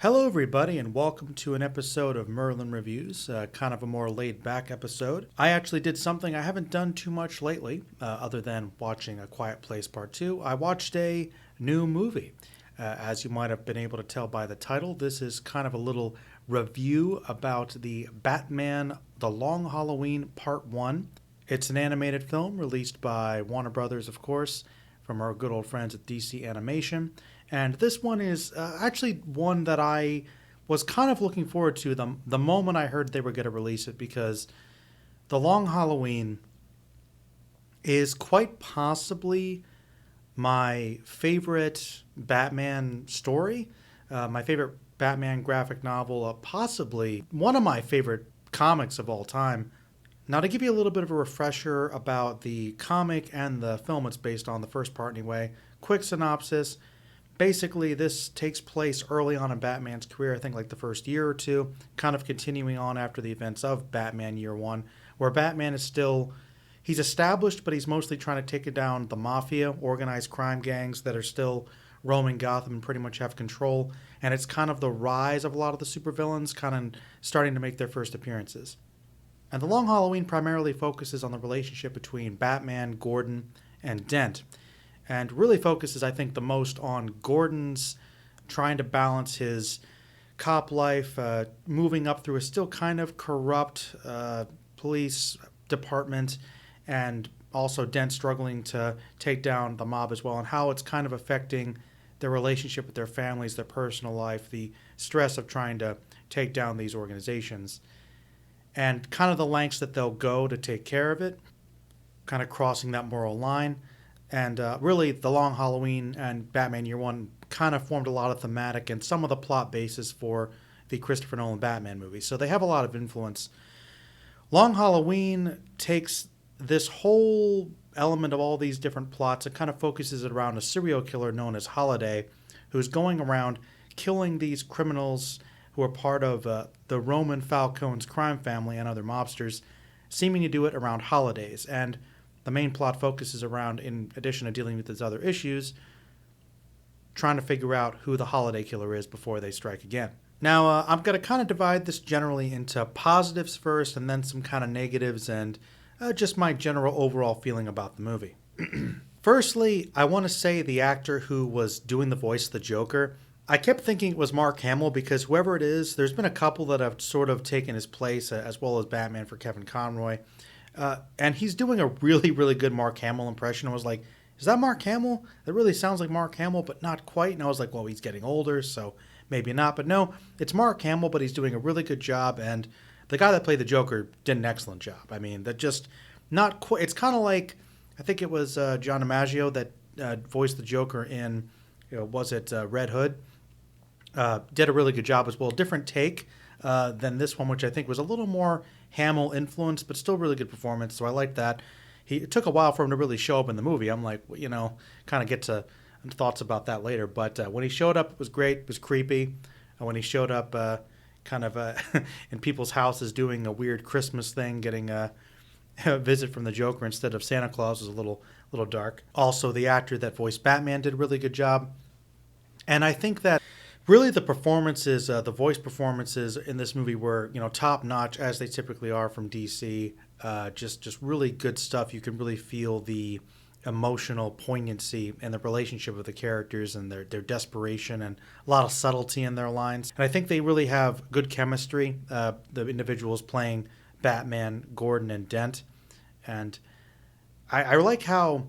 Hello, everybody, and welcome to an episode of Merlin Reviews, kind of a more laid back episode. I actually did something I haven't done too much lately, other than watching A Quiet Place Part 2. I watched a new movie. As you might have been able to tell by the title, this is kind of a little review about the Batman The Long Halloween Part 1. It's an animated film released by Warner Brothers, of course, from our good old friends at DC Animation. And this one is actually one that I was kind of looking forward to the moment I heard they were going to release it, because The Long Halloween is quite possibly my favorite Batman story, my favorite Batman graphic novel, possibly one of my favorite comics of all time. Now, to give you a little bit of a refresher about the comic and the film it's based on, the first part anyway, quick synopsis. Basically, this takes place early on in Batman's career, I think like the first year or two, kind of continuing on after the events of Batman Year One, where Batman is still, he's established, but he's mostly trying to take down the mafia, organized crime gangs that are still roaming Gotham and pretty much have control. And it's kind of the rise of a lot of the supervillains kind of starting to make their first appearances. And The Long Halloween primarily focuses on the relationship between Batman, Gordon, and Dent, and really focuses, I think, the most on Gordon's trying to balance his cop life, moving up through a still kind of corrupt police department, and also Dent struggling to take down the mob as well, and how it's kind of affecting their relationship with their families, their personal life, the stress of trying to take down these organizations, and kind of the lengths that they'll go to take care of it, kind of crossing that moral line. And really, The Long Halloween and Batman Year One kind of formed a lot of thematic and some of the plot basis for the Christopher Nolan Batman movies. So they have a lot of influence. Long Halloween takes this whole element of all these different plots and kind of focuses it around a serial killer known as Holiday, who's going around killing these criminals who are part of the Roman Falcone's crime family and other mobsters, seeming to do it around holidays. And the main plot focuses around, in addition to dealing with these other issues, trying to figure out who the holiday killer is before they strike again. Now, I'm going to kind of divide this generally into positives first and then some kind of negatives and just my general overall feeling about the movie. Firstly, I want to say the actor who was doing the voice of the Joker, I kept thinking it was Mark Hamill, because whoever it is, there's been a couple that have sort of taken his place, as well as Batman for Kevin Conroy. And he's doing a really, really good Mark Hamill impression. I was like, is that Mark Hamill? That really sounds like Mark Hamill, but not quite. And I was like, well, he's getting older, so maybe not. But no, it's Mark Hamill, but he's doing a really good job. And the guy that played the Joker did an excellent job. I mean, that just not quite. It's kind of like, I think it was John DiMaggio that voiced the Joker in, was it Red Hood? Did a really good job as well. Different take than this one, which I think was a little more Hamill influenced, but still really good performance. So I like that. It took a while for him to really show up in the movie. I'm like, kind of get to thoughts about that later. But when he showed up, it was great. It was creepy. When he showed up in people's houses doing a weird Christmas thing, getting a visit from the Joker instead of Santa Claus, was a little dark. Also, the actor that voiced Batman did a really good job. And I think that really the performances, the voice performances in this movie were, top notch, as they typically are from DC. Just really good stuff. You can really feel the emotional poignancy and the relationship of the characters and their desperation, and a lot of subtlety in their lines. And I think they really have good chemistry, the individuals playing Batman, Gordon, and Dent. And I like how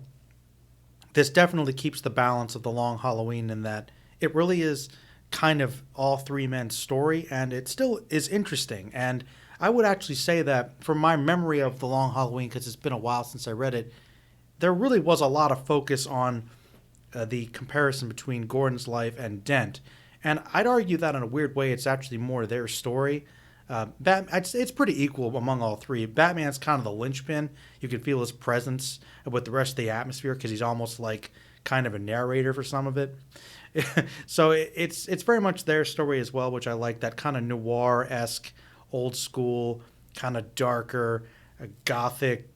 this definitely keeps the balance of The Long Halloween, in that it really is kind of all three men's story, and it still is interesting. And I would actually say that from my memory of The Long Halloween, because it's been a while since I read it, there really was a lot of focus on the comparison between Gordon's life and Dent. And I'd argue that in a weird way, it's actually more their story. It's pretty equal among all three. Batman's kind of the linchpin. You can feel his presence with the rest of the atmosphere, because he's almost like kind of a narrator for some of it. So it's very much their story as well, which I like, that kind of noir-esque, old school, kind of darker, gothic,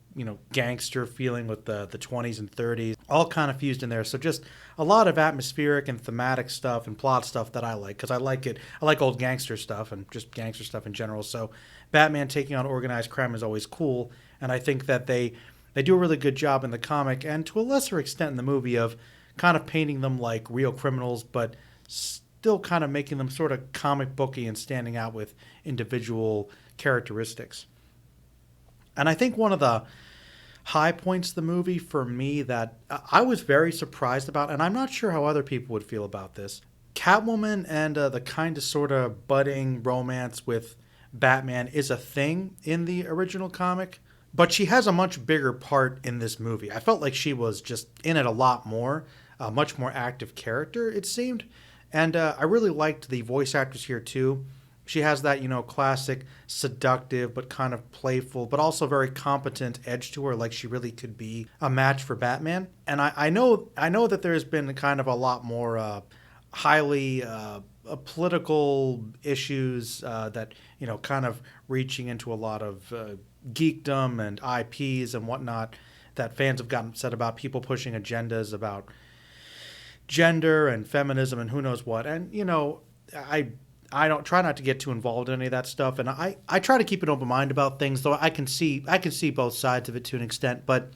gangster feeling with the 20s and 30s. all kind of fused in there. So just a lot of atmospheric and thematic stuff and plot stuff that I like because I like it. I like old gangster stuff and just gangster stuff in general. So Batman taking on organized crime is always cool, and I think that they do a really good job in the comic and to a lesser extent in the movie of kind of painting them like real criminals, but still kind of making them sort of comic booky and standing out with individual characteristics. And I think one of the high points of the movie for me that I was very surprised about, and I'm not sure how other people would feel about this. Catwoman and the kind of sort of budding romance with Batman is a thing in the original comic, but she has a much bigger part in this movie. I felt like she was just in it a lot more, a much more active character, it seemed. And I really liked the voice actress here too. She has that, classic seductive but kind of playful, but also very competent edge to her, like she really could be a match for Batman. And I know that there's been kind of a lot more highly political issues that kind of reaching into a lot of geekdom and IPs and whatnot that fans have gotten upset about. People pushing agendas about gender and feminism and who knows what. And I don't try not to get too involved in any of that stuff, and I try to keep an open mind about things, though I can see both sides of it to an extent, but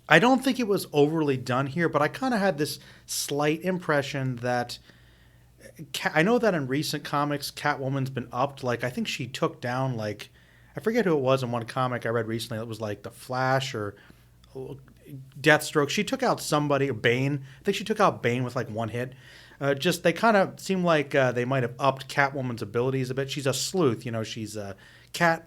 I don't think it was overly done here. But I kind of had this slight impression that I know that in recent comics, Catwoman's been upped. Like I think she took down I forget who it was in one comic I read recently. It was like the Flash or Deathstroke. She took out somebody, or Bane. I think she took out Bane with one hit. Just they kind of seem like they might have upped Catwoman's abilities a bit. She's a sleuth, she's a cat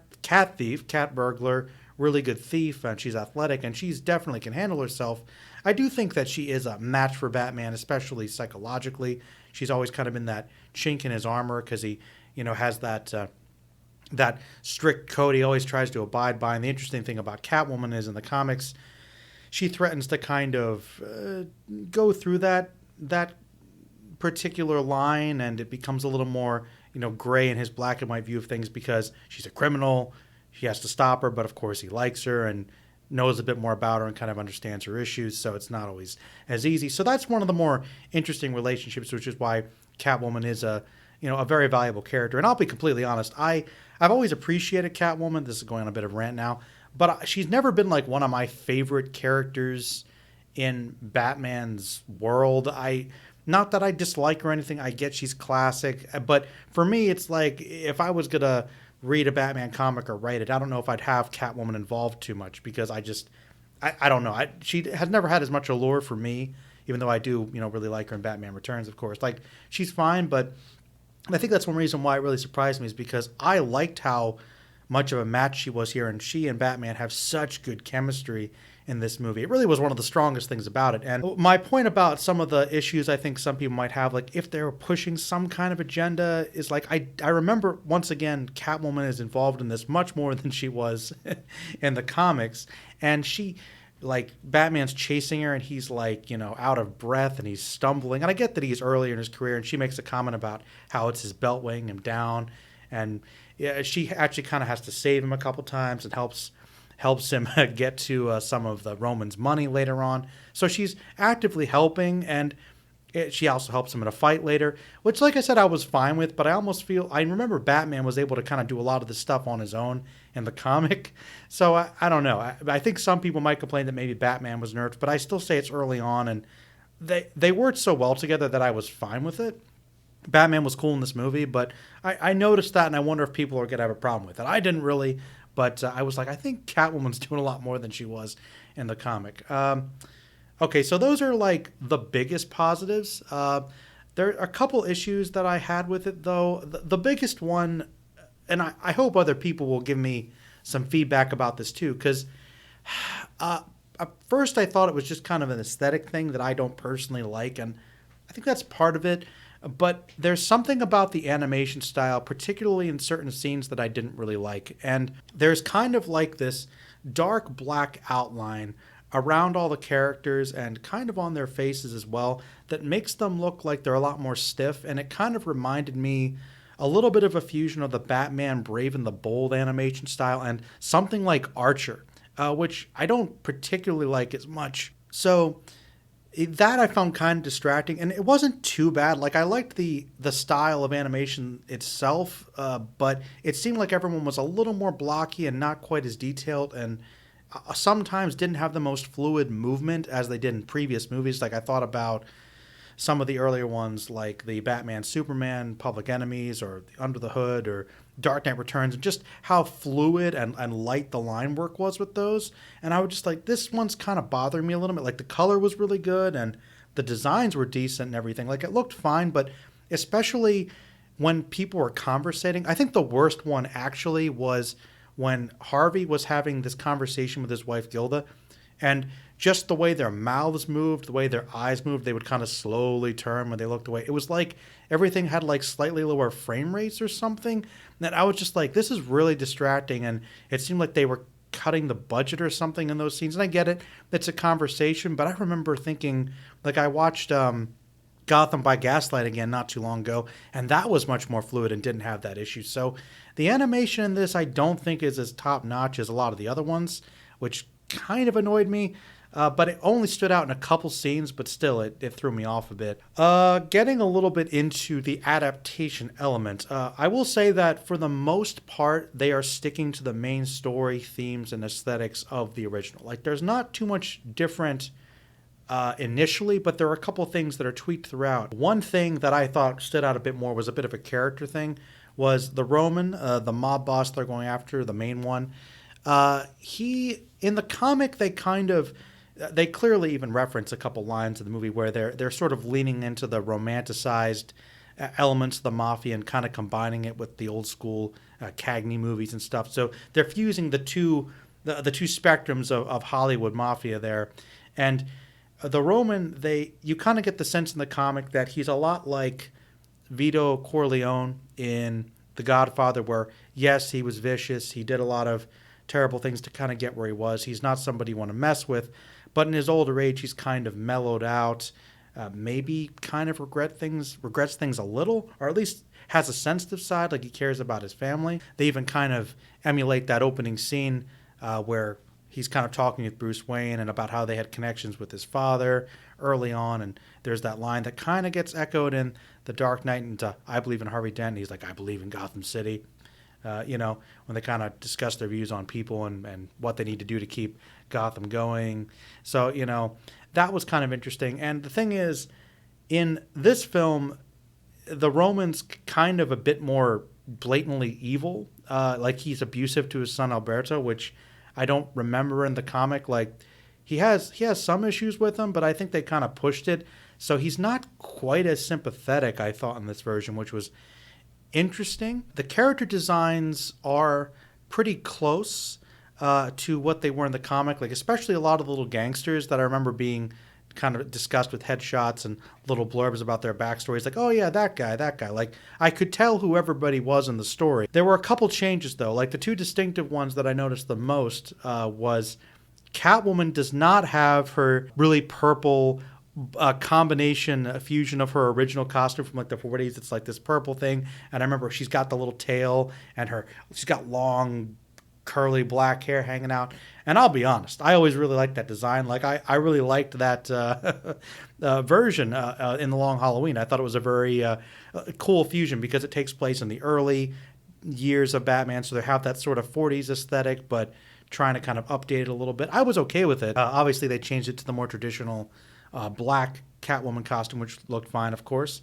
thief, cat burglar, really good thief, and she's athletic, and she's definitely can handle herself. I do think that she is a match for Batman, especially psychologically. She's always kind of been that chink in his armor because he, has that strict code he always tries to abide by. And the interesting thing about Catwoman is in the comics, she threatens to kind of go through that particular line, and it becomes a little more gray in his black and white view of things because she's a criminal. He has to stop her, but of course he likes her and knows a bit more about her and kind of understands her issues, so it's not always as easy. So that's one of the more interesting relationships, which is why Catwoman is a very valuable character. And I'll be completely honest, I've always appreciated Catwoman. This is going on a bit of a rant now, but she's never been one of my favorite characters in Batman's world. Not that I dislike her or anything. I get she's classic. But for me, it's if I was going to read a Batman comic or write it, I don't know if I'd have Catwoman involved too much because I don't know. She has never had as much allure for me, even though I do, really like her in Batman Returns, of course. She's fine, but I think that's one reason why it really surprised me is because I liked how much of a match she was here, and she and Batman have such good chemistry in this movie. It really was one of the strongest things about it. And my point about some of the issues I think some people might have, if they were pushing some kind of agenda, is I remember, once again, Catwoman is involved in this much more than she was in the comics. And she, Batman's chasing her and he's out of breath and he's stumbling. And I get that he's earlier in his career, and she makes a comment about how it's his belt weighing him down. And she actually kind of has to save him a couple times and helps him get to some of the Roman's money later on. So she's actively helping, and she also helps him in a fight later, which, like I said, I was fine with, but I remember Batman was able to kind of do a lot of this stuff on his own in the comic. So I don't know. I think some people might complain that maybe Batman was nerfed, but I still say it's early on, and they worked so well together that I was fine with it. Batman was cool in this movie, but I noticed that, and I wonder if people are going to have a problem with it. I didn't really. But I was I think Catwoman's doing a lot more than she was in the comic. Okay, so those are the biggest positives. There are a couple issues that I had with it, though. The biggest one, and I hope other people will give me some feedback about this too, because at first I thought it was just kind of an aesthetic thing that I don't personally like, and I think that's part of it. But there's something about the animation style, particularly in certain scenes, that I didn't really like. And there's kind of this dark black outline around all the characters and kind of on their faces as well that makes them look like they're a lot more stiff. And it kind of reminded me a little bit of a fusion of the Batman Brave and the Bold animation style and something like Archer, which I don't particularly like as much. So That I found kind of distracting, and it wasn't too bad. Like, I liked the style of animation itself, but it seemed like everyone was a little more blocky and not quite as detailed, and sometimes didn't have the most fluid movement as they did in previous movies. Like, I thought about some of the earlier ones, like the Batman Superman, Public Enemies, or Under the Hood, or Dark Knight Returns, and just how fluid and light the line work was with those. And I was just like, this one's kind of bothering me a little bit. Like, the color was really good and the designs were decent and everything. Like, it looked fine, but especially when people were conversating, I think the worst one actually was when Harvey was having this conversation with his wife Gilda, and just the way their mouths moved, the way their eyes moved, they would kind of slowly turn when they looked away. It was like everything had like slightly lower frame rates or something. And I was just like, this is really distracting. And it seemed like they were cutting the budget or something in those scenes. And I get it. It's a conversation. But I remember thinking, like, I watched Gotham by Gaslight again not too long ago, and that was much more fluid and didn't have that issue. So the animation in this I don't think is as top notch as a lot of the other ones, which kind of annoyed me. But it only stood out in a couple scenes, but still, it threw me off a bit. Getting a little bit into the adaptation element, I will say that for the most part, they are sticking to the main story, themes, and aesthetics of the original. Like, there's not too much different initially, but there are a couple things that are tweaked throughout. One thing that I thought stood out a bit more was a bit of a character thing, was the Roman, the mob boss they're going after, the main one. In the comic, they clearly even reference a couple lines in the movie where they're sort of leaning into the romanticized elements of the mafia and kind of combining it with the old school Cagney movies and stuff. So they're fusing the two spectrums of Hollywood mafia there. And the Roman, you kind of get the sense in the comic that he's a lot like Vito Corleone in The Godfather, where, yes, he was vicious. He did a lot of terrible things to kind of get where he was. He's not somebody you want to mess with. But in his older age, he's kind of mellowed out, maybe kind of regrets things a little, or at least has a sensitive side, like he cares about his family. They even kind of emulate that opening scene where he's kind of talking with Bruce Wayne and about how they had connections with his father early on. And there's that line that kind of gets echoed in The Dark Knight into I Believe in Harvey Dent. He's like, I believe in Gotham City. When they kind of discuss their views on people and what they need to do to keep Gotham going. So, that was kind of interesting. And the thing is, in this film, the Roman's kind of a bit more blatantly evil. Like, he's abusive to his son Alberto, which I don't remember in the comic. Like, he has some issues with him, but I think they kind of pushed it. So he's not quite as sympathetic, I thought, in this version, which was interesting. The character designs are pretty close to what they were in the comic, like especially a lot of the little gangsters that I remember being kind of discussed with headshots and little blurbs about their backstories, like, oh yeah, that guy. Like, I could tell who everybody was in the story. There were a couple changes, though. Like, the two distinctive ones that I noticed the most was Catwoman does not have her really purple a fusion of her original costume from like the 40s. It's like this purple thing, and I remember she's got the little tail and she's got long curly black hair hanging out. And I'll be honest, I always really liked that design. Like, I really liked that version in The Long Halloween. I thought it was a very cool fusion because it takes place in the early years of Batman, so they have that sort of 40s aesthetic, but trying to kind of update it a little bit. I was okay with it. Obviously, they changed it to the more traditional black Catwoman costume, which looked fine, of course.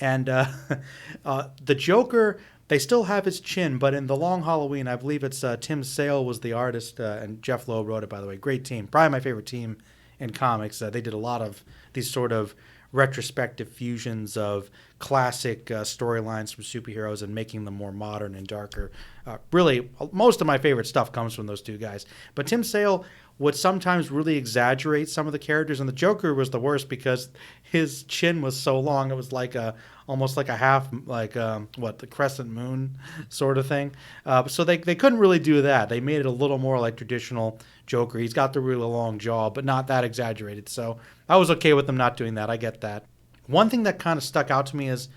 And the Joker, they still have his chin, but in The Long Halloween, I believe it's Tim Sale was the artist, and Jeff Loeb wrote it, by the way. Great team. Probably my favorite team in comics. They did a lot of these sort of retrospective fusions of classic storylines from superheroes and making them more modern and darker. Really, most of my favorite stuff comes from those two guys. But Tim Sale would sometimes really exaggerate some of the characters, and the Joker was the worst because his chin was so long. It was like almost like a half, like the crescent moon sort of thing. So they couldn't really do that. They made it a little more like traditional Joker. He's got the really long jaw, but not that exaggerated. So I was okay with them not doing that. I get that. One thing that kind of stuck out to me is,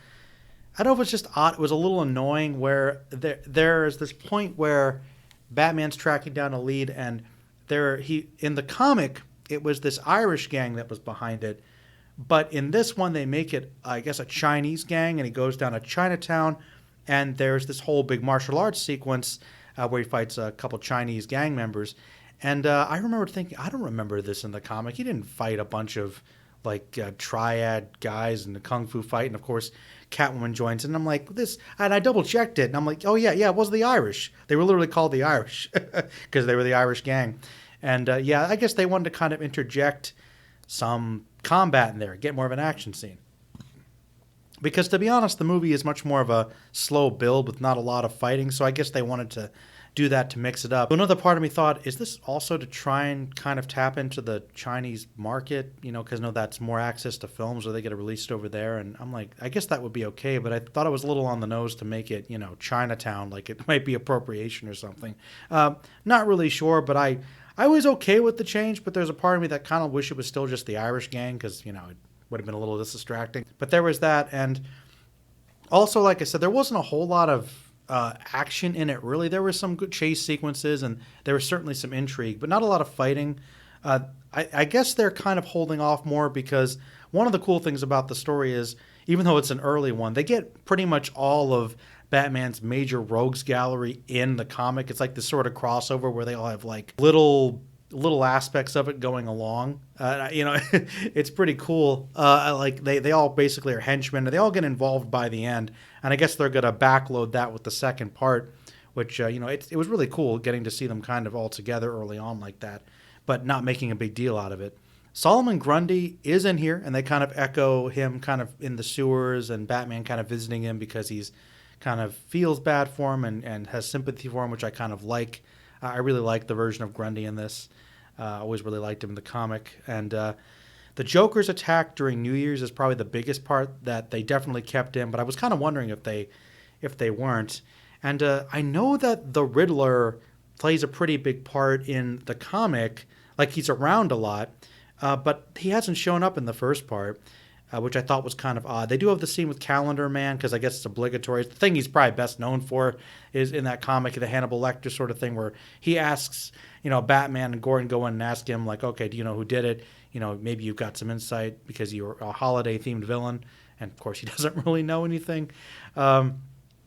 I don't know if it's just odd, it was a little annoying where there's this point where Batman's tracking down a lead, and in the comic, it was this Irish gang that was behind it. But in this one, they make it, I guess, a Chinese gang, and he goes down to Chinatown, and there's this whole big martial arts sequence where he fights a couple Chinese gang members. And I remember thinking, I don't remember this in the comic. He didn't fight a bunch of like triad guys in the kung fu fight, and of course Catwoman joins in. And I'm like, this, and I double checked it, and I'm like, oh yeah, it was the Irish. They were literally called the Irish because they were the Irish gang. And yeah, I guess they wanted to kind of interject some combat in there, get more of an action scene. Because to be honest, the movie is much more of a slow build with not a lot of fighting, so I guess they wanted to do that to mix it up. Another part of me thought, is this also to try and kind of tap into the Chinese market? You know, because I know that's more access to films, or they get it released over there. And I'm like, I guess that would be okay, but I thought it was a little on the nose to make it, you know, Chinatown, like it might be appropriation or something. Not really sure, but I was okay with the change, but there's a part of me that kind of wish it was still just the Irish gang, because, you know, it would have been a little distracting. But there was that, and also, like I said, there wasn't a whole lot of action in it, really. There were some good chase sequences, and there was certainly some intrigue, but not a lot of fighting. I guess they're kind of holding off more because one of the cool things about the story is, even though it's an early one, they get pretty much all of Batman's major rogues gallery in the comic. It's like this sort of crossover where they all have like little aspects of it going along. You know, it's pretty cool. Like they all basically are henchmen, and they all get involved by the end. And I guess they're going to backload that with the second part, which, you know, it was really cool getting to see them kind of all together early on like that, but not making a big deal out of it. Solomon Grundy is in here, and they kind of echo him kind of in the sewers, and Batman kind of visiting him because he's kind of feels bad for him and has sympathy for him, which I kind of like. I really like the version of Grundy in this. I always really liked him in the comic. And the Joker's attack during New Year's is probably the biggest part that they definitely kept in, but I was kind of wondering if they weren't. And I know that the Riddler plays a pretty big part in the comic, like he's around a lot, but he hasn't shown up in the first part, which I thought was kind of odd. They do have the scene with Calendar Man, because I guess it's obligatory. The thing he's probably best known for is in that comic, the Hannibal Lecter sort of thing, where he asks, you know, Batman and Gordon go in and ask him, like, okay, do you know who did it? You know, maybe you've got some insight because you're a holiday-themed villain. And, of course, he doesn't really know anything,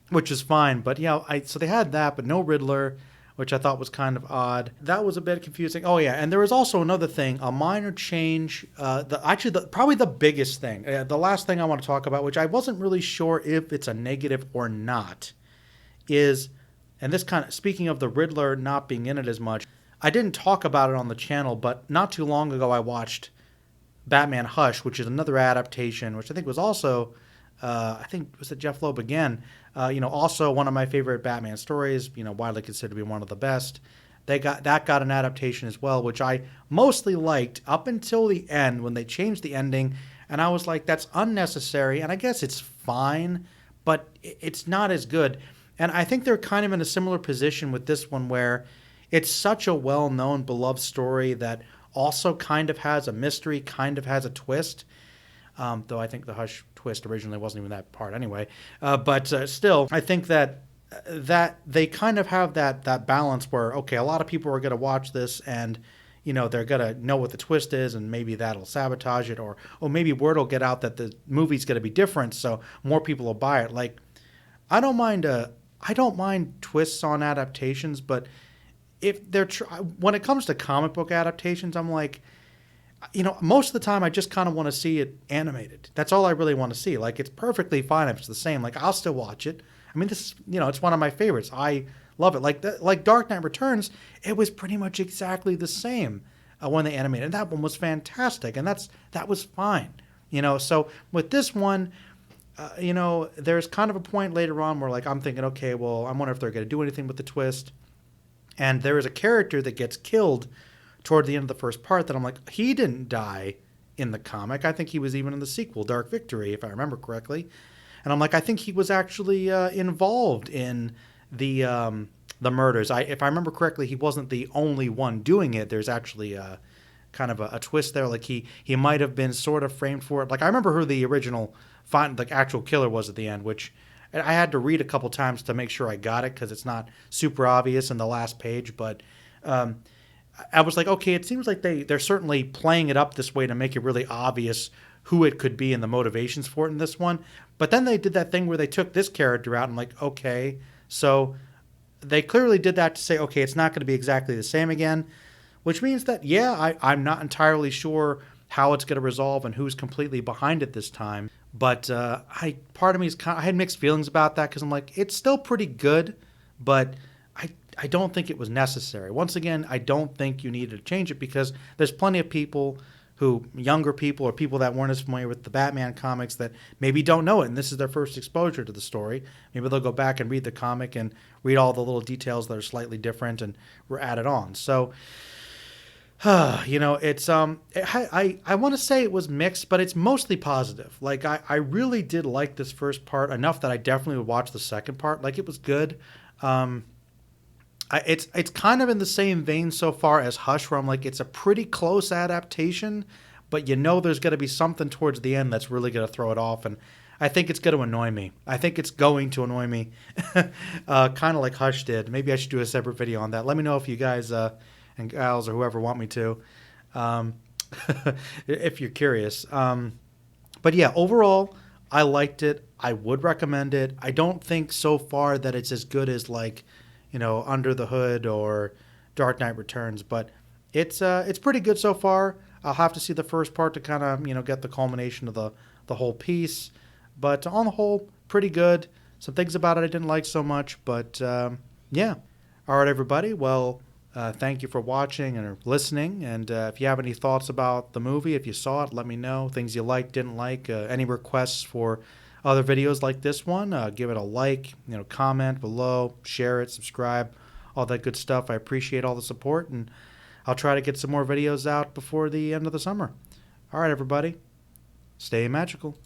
which is fine. But, you know, so they had that, but no Riddler, which I thought was kind of odd. That was a bit confusing. Oh, yeah, and there was also another thing, a minor change. Probably the biggest thing, the last thing I want to talk about, which I wasn't really sure if it's a negative or not, is, and this kind of, speaking of the Riddler not being in it as much, I didn't talk about it on the channel, but not too long ago I watched Batman Hush, which is another adaptation, which I think was also, was it Jeff Loeb again? You know, also one of my favorite Batman stories, you know, widely considered to be one of the best. That got an adaptation as well, which I mostly liked up until the end when they changed the ending, and I was like, that's unnecessary, and I guess it's fine, but it's not as good. And I think they're kind of in a similar position with this one, where it's such a well-known, beloved story that also kind of has a mystery, kind of has a twist, though I think the Hush twist originally wasn't even that part anyway. But still, I think that they kind of have that balance where, okay, a lot of people are going to watch this and, you know, they're going to know what the twist is, and maybe that'll sabotage it, or maybe word will get out that the movie's going to be different, so more people will buy it. Like, I don't mind twists on adaptations, but if they're when it comes to comic book adaptations, I'm like, you know, most of the time I just kind of want to see it animated. That's all I really want to see. Like, it's perfectly fine if it's the same. Like, I'll still watch it. I mean, this, you know, it's one of my favorites. I love it. Like Dark Knight Returns, it was pretty much exactly the same when they animated, and that one was fantastic, and that was fine. You know, so with this one, you know, there's kind of a point later on where, like, I'm thinking, okay, well, I wonder if they're going to do anything with the twist. And there is a character that gets killed toward the end of the first part that I'm like, he didn't die in the comic. I think he was even in the sequel, Dark Victory, if I remember correctly. And I'm like, I think he was actually involved in the murders. If I remember correctly, he wasn't the only one doing it. There's actually kind of a twist there. Like, he might have been sort of framed for it. Like, I remember who the original, actual killer was at the end, which I had to read a couple times to make sure I got it, because it's not super obvious in the last page. But I was like, okay, it seems like they're certainly playing it up this way to make it really obvious who it could be and the motivations for it in this one. But then they did that thing where they took this character out and like, okay, so they clearly did that to say, okay, it's not going to be exactly the same again, which means that, yeah, I'm not entirely sure how it's going to resolve and who's completely behind it this time. But part of me I had mixed feelings about that because I'm like, it's still pretty good, but I don't think it was necessary. Once again, I don't think you needed to change it because there's plenty of people younger people or people that weren't as familiar with the Batman comics that maybe don't know it and this is their first exposure to the story. Maybe they'll go back and read the comic and read all the little details that are slightly different and were added on. So, it's I want to say it was mixed, but it's mostly positive. Like I really did like this first part enough that I definitely would watch the second part. Like it was good. It's kind of in the same vein so far as Hush, where I'm like, it's a pretty close adaptation, but there's going to be something towards the end that's really going to throw it off, and I think it's going to annoy me. I think it's going to annoy me, kind of like Hush did. Maybe I should do a separate video on that. Let me know if you guys and gals or whoever want me to, if you're curious. But yeah, overall, I liked it. I would recommend it. I don't think so far that it's as good as like, Under the Hood or Dark Knight Returns, but it's pretty good so far. I'll have to see the first part to kind of, get the culmination of the whole piece. But on the whole, pretty good. Some things about it I didn't like so much, but yeah. All right, everybody. Well, thank you for watching and listening. And if you have any thoughts about the movie, if you saw it, let me know. Things you liked, didn't like, any requests for other videos like this one, give it a like, comment below, share it, subscribe, all that good stuff. I appreciate all the support, and I'll try to get some more videos out before the end of the summer. All right, everybody. Stay magical.